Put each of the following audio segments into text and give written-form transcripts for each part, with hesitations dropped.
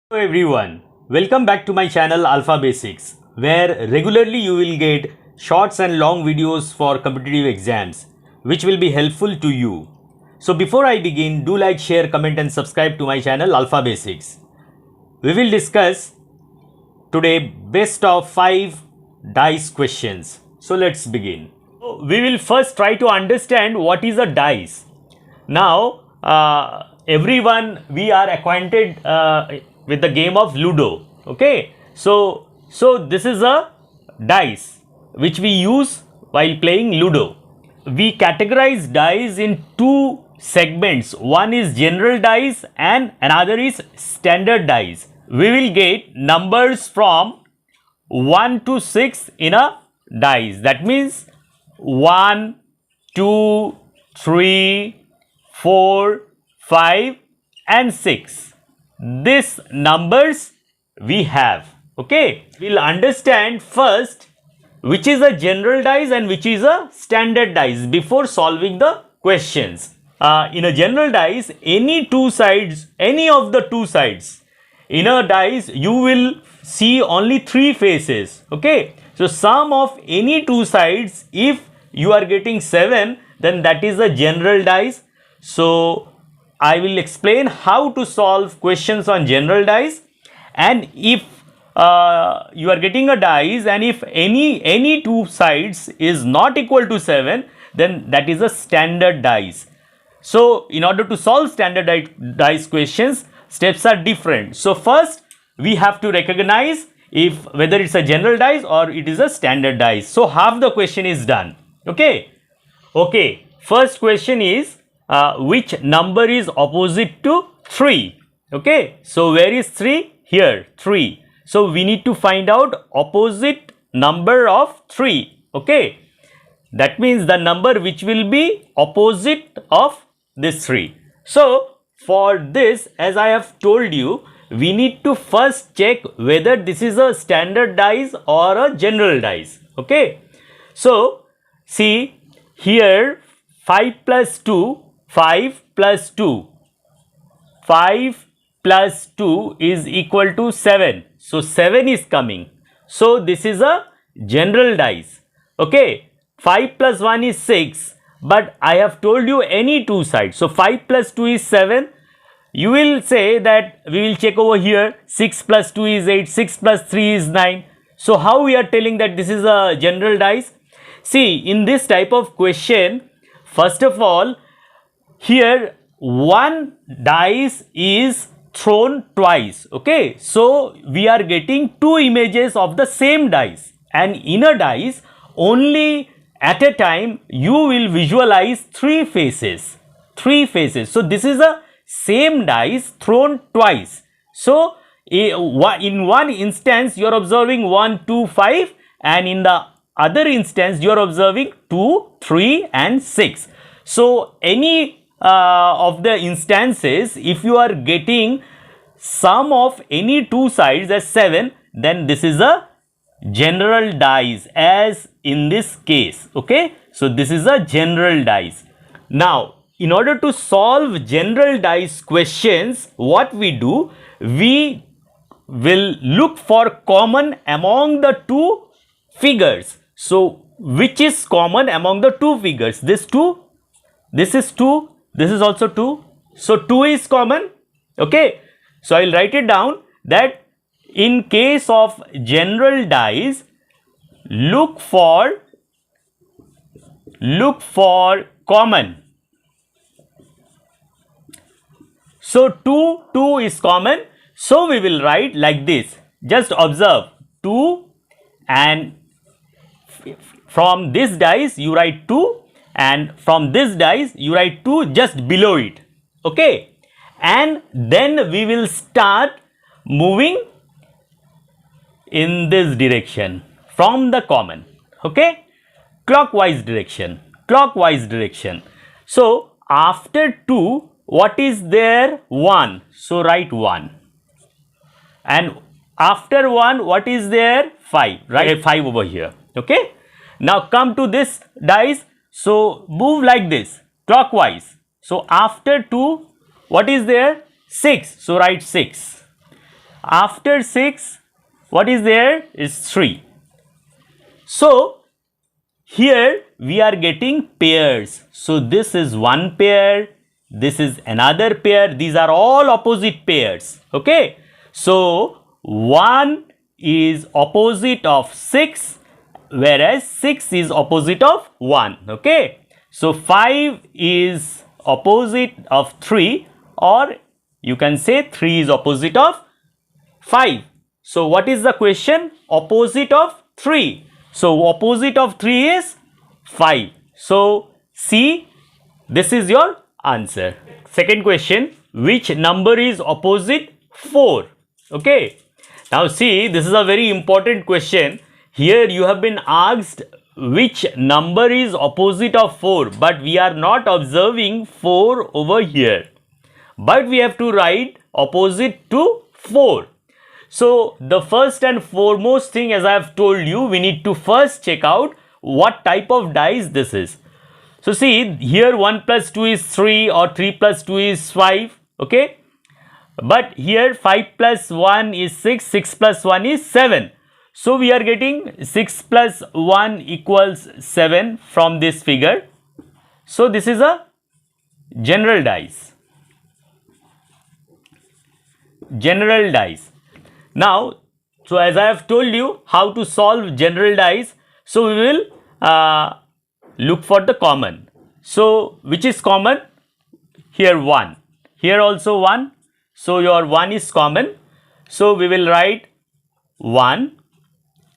Hello everyone, welcome back to my channel AlphaBasics, where regularly you will get shorts and long videos for competitive exams which will be helpful to you. So before I begin, do like, share, comment and subscribe to my channel AlphaBasics. We will discuss today best of 5 dice questions. So let's begin. We will first try to understand what is a dice. Now everyone, we are acquainted with the game of Ludo. Okay, so this is a dice which we use while playing Ludo. We categorize dice in two segments. One is general dice and another is standard dice. We will get numbers from 1 to 6 in a dice. That means 1, 2, 3, 4, 5 and 6. These numbers we have. Okay, we'll understand first which is a general dice and which is a standard dice before solving the questions. In a general dice, any of the two sides in a dice, you will see only 3 faces. Okay, so sum of any two sides, if you are getting 7, then that is a general dice. So I will explain how to solve questions on general dice, and if you are getting a dice and if any two sides is not equal to 7, then that is a standard dice. So in order to solve standard dice questions, steps are different. So first we have to recognize whether it's a general dice or it is a standard dice. So half the question is done. Okay, first question is which number is opposite to 3? Okay, so where is 3? Here, 3. So we need to find out opposite number of 3. Okay, that means the number which will be opposite of this 3. So for this, as I have told you, we need to first check whether this is a standard dice or a general dice. Okay, so see here, 5 plus 2, 5 plus 2, 5 plus 2 is equal to 7. So 7 is coming. So this is a general dice. Okay, 5 plus 1 is 6, but I have told you any two sides. So 5 plus 2 is 7. You will say that we will check over here, 6 plus 2 is 8, 6 plus 3 is 9. So how we are telling that this is a general dice? See, in this type of question, first of all, here one dice is thrown twice. Okay, so we are getting two images of the same dice, and in a dice only at a time you will visualize 3 faces. So this is a same dice thrown twice. So in one instance you are observing 1, 2, 5, and in the other instance you are observing 2, 3 and 6. So any of the instances, if you are getting sum of any two sides as 7, then this is a general dice, as in this case. Okay, so this is a general dice. Now in order to solve general dice questions, what we do, we will look for common among the two figures. So which is common among the two figures? This 2, this is 2, this is also 2. So 2 is common. Okay, so I will write it down that in case of general dice, look for common. So 2 is common. So we will write like this. Just observe 2, and from this dice you write 2, and from this dice you write 2 just below it. Okay, and then we will start moving in this direction from the common. Okay, clockwise direction. So after 2, what is there? 1. So write 1. And after 1, what is there? 5. Write 5 over here. Okay, now come to this dice. So move like this, clockwise. So after 2, what is there? 6. So write 6. After 6, what is there is 3. So here we are getting pairs. So this is one pair, this is another pair. These are all opposite pairs. Okay. So 1 is opposite of 6, whereas 6 is opposite of 1. Okay. So 5 is opposite of 3, or you can say 3 is opposite of 5. So what is the question? Opposite of 3. So opposite of 3 is 5. So C, this is your answer. Second question, which number is opposite 4? Okay. Now see, this is a very important question. Here you have been asked which number is opposite of 4, but we are not observing 4 over here. But we have to write opposite to 4. So the first and foremost thing, as I have told you, we need to first check out what type of dice this is. So see, here 1 plus 2 is 3, or 3 plus 2 is 5. Okay. But here 5 plus 1 is 6, 6 plus 1 is 7. So we are getting 6 plus 1 equals 7 from this figure. So this is a general dice. General dice. Now, so as I have told you how to solve general dice, so we will look for the common. So which is common? Here 1, here also 1. So your 1 is common. So we will write 1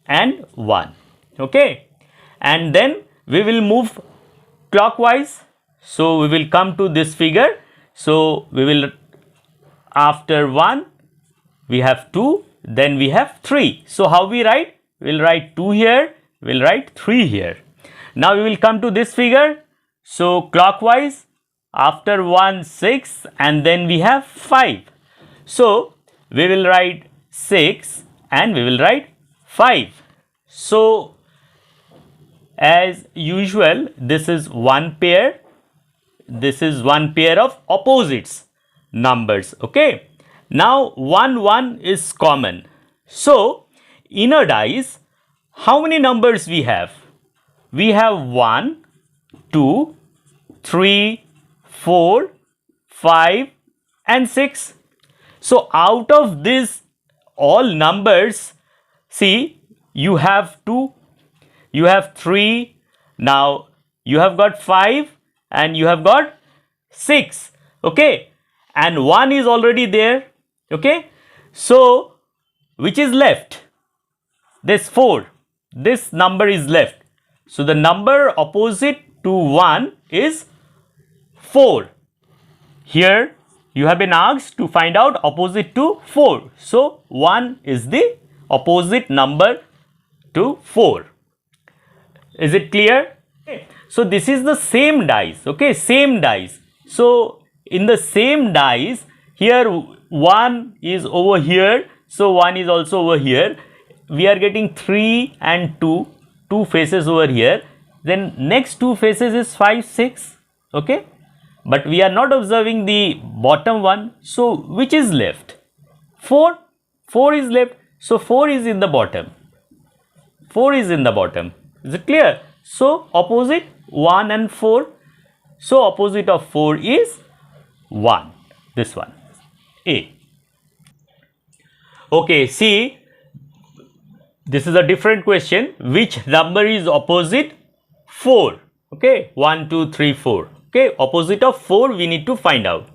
and 1. Okay. And then we will move clockwise. So we will come to this figure. So we will, after 1, we have 2, then we have 3. So how we write? We will write 2 here, we will write 3 here. Now we will come to this figure. So clockwise, after 1, 6, and then we have 5. So we will write 6 and we will write 5. So as usual, this is one pair. This is one pair of opposites numbers. Okay. Now 1, 1 is common. So in a dice, how many numbers we have? We have 1, 2, 3, 4, 5 and 6. So out of these all numbers, see, you have 2, you have 3, now you have got 5 and you have got 6. Okay. And 1 is already there. Okay. So which is left? This 4. This number is left. So the number opposite to 1 is 4. Here you have been asked to find out opposite to 4. So 1 is the opposite number to 4. Is it clear? Okay. So this is the same dice. Okay, same dice. So in the same dice, here 1 is over here. So 1 is also over here. We are getting 3 and 2, 2 faces over here. Then next 2 faces is 5, 6. Okay. But we are not observing the bottom one. So which is left? 4. 4 is left. So 4 is in the bottom. 4 is in the bottom. Is it clear? So opposite 1 and 4. So opposite of 4 is 1. This one. A. Okay, see, this is a different question. Which number is opposite 4? Okay, 1, 2, 3, 4. Okay, opposite of 4 we need to find out.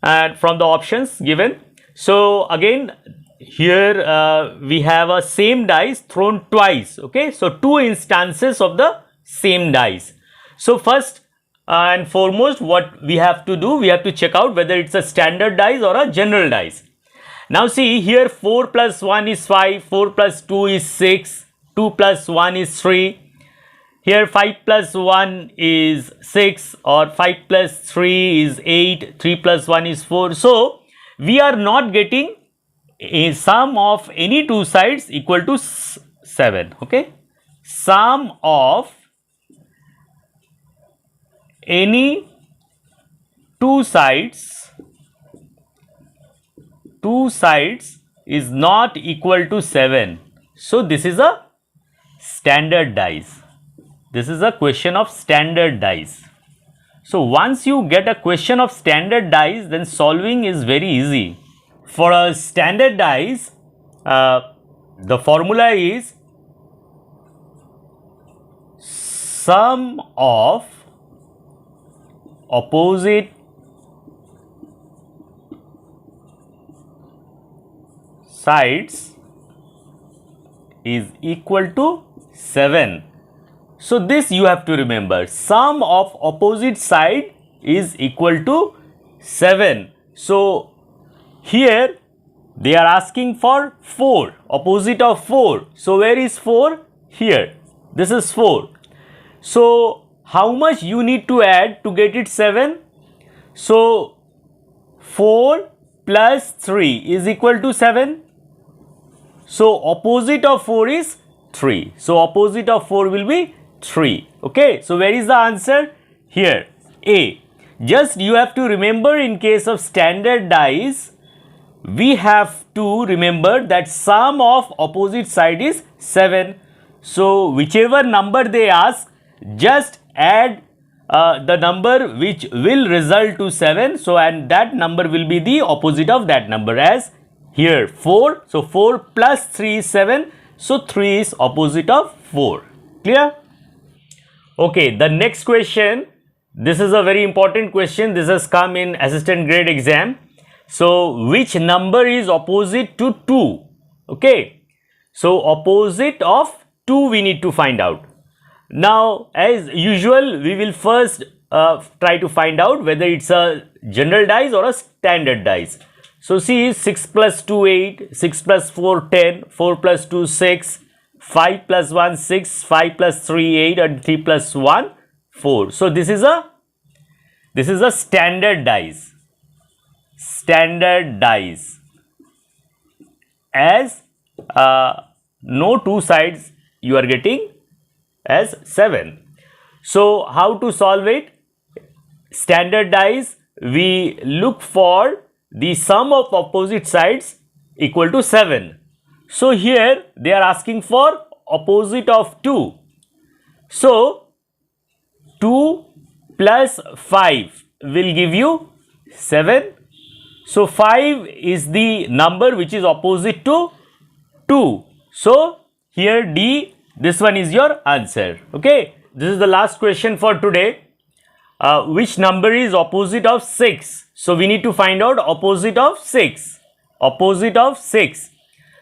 And from the options given. So again, here we have a same dice thrown twice. Okay, so 2 instances of the same dice. So first and foremost, what we have to do, we have to check out whether it's a standard dice or a general dice. Now see, here 4 plus 1 is 5, 4 plus 2 is 6, 2 plus 1 is 3. Here 5 plus 1 is 6, or 5 plus 3 is 8, 3 plus 1 is 4. So we are not getting a sum of any two sides equal to 7. Okay, sum of any two sides 2 sides is not equal to 7. So this is a standard dice. This is a question of standard dice. So once you get a question of standard dice, then solving is very easy. For a standard dice, the formula is sum of opposite sides is equal to 7. So this you have to remember, sum of opposite side is equal to 7. So here they are asking for 4, opposite of 4. So where is 4? Here. This is 4. So how much you need to add to get it 7? So 4 plus 3 is equal to 7. So opposite of 4 is 3. So opposite of 4 will be 3. Okay. So where is the answer? Here. A. Just you have to remember, in case of standard dice, we have to remember that sum of opposite side is 7. So whichever number they ask, just add the number which will result to 7. So and that number will be the opposite of that number, as here 4. So 4 plus 3 is 7. So 3 is opposite of 4. Clear? Okay, the next question. This is a very important question. This has come in assistant grade exam. So which number is opposite to 2? Okay. So opposite of 2 we need to find out. Now as usual, we will first try to find out whether it's a general dice or a standard dice. So see, 6 plus 2 8, 6 plus 4 10, 4 plus 2 6, 5 plus 1 6, 5 plus 3 8, and 3 plus 1 4. So this is a standard dice. Standard dice, as no two sides you are getting as 7. So how to solve it? Standard dice, we look for the sum of opposite sides equal to 7. So here they are asking for opposite of 2. So 2 plus 5 will give you 7. So 5 is the number which is opposite to 2. So here D, this one is your answer. Okay. This is the last question for today. Which number is opposite of 6? So we need to find out opposite of 6. Opposite of 6.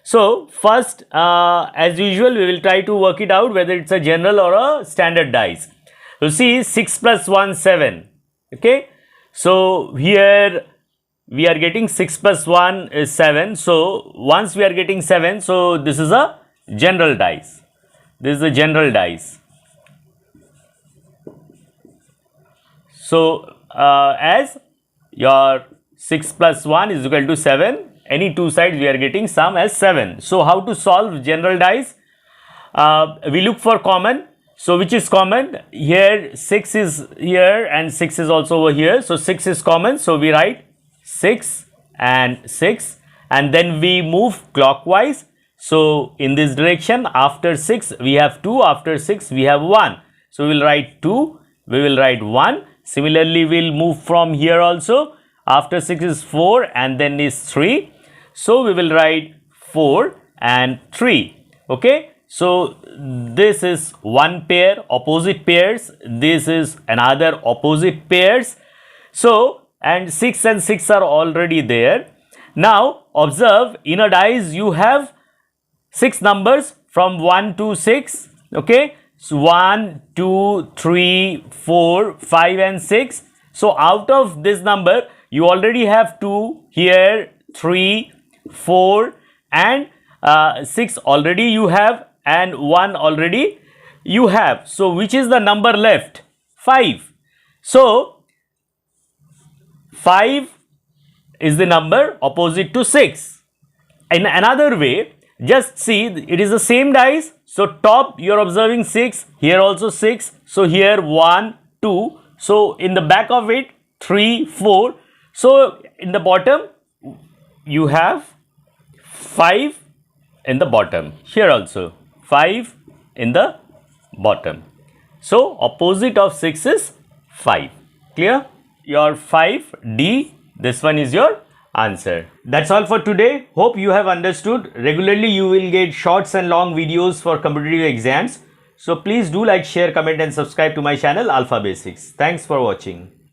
So first, as usual, we will try to work it out whether it's a general or a standard dice. So see, 6 plus 1 7. Okay. So here we are getting 6 plus 1 is 7. So once we are getting 7, so this is a general dice. This is a general dice. So as your 6 plus 1 is equal to 7, any two sides we are getting sum as 7. So how to solve general dice? We look for common. So which is common? Here 6 is here and 6 is also over here. So 6 is common. So we write 6 and 6, and then we move clockwise. So in this direction, after 6 we have 2, after 6 we have 1. So we will write 2, we will write 1. Similarly, we will move from here also. After 6 is 4 and then is 3. So we will write 4 and 3. Okay. So this is one pair, opposite pairs. This is another opposite pairs. So and 6 and 6 are already there. Now observe, in a dice you have 6 numbers from 1 to 6. Okay. So 1, 2, 3, 4, 5 and 6. So out of this number you already have 2 here, 3, 4 and 6 already you have, and 1 already you have. So which is the number left? 5. So 5 is the number opposite to 6. In another way, just see, it is the same dice. So top you are observing 6, here also 6. So here 1, 2. So in the back of it 3, 4. So in the bottom you have 5 in the bottom. Here also 5 in the bottom. So opposite of 6 is 5. Clear? Your 5D, this one is your answer. That's all for today. Hope you have understood. Regularly you will get shorts and long videos for competitive exams. So please do like, share, comment and subscribe to my channel AlphaBasics. Thanks for watching.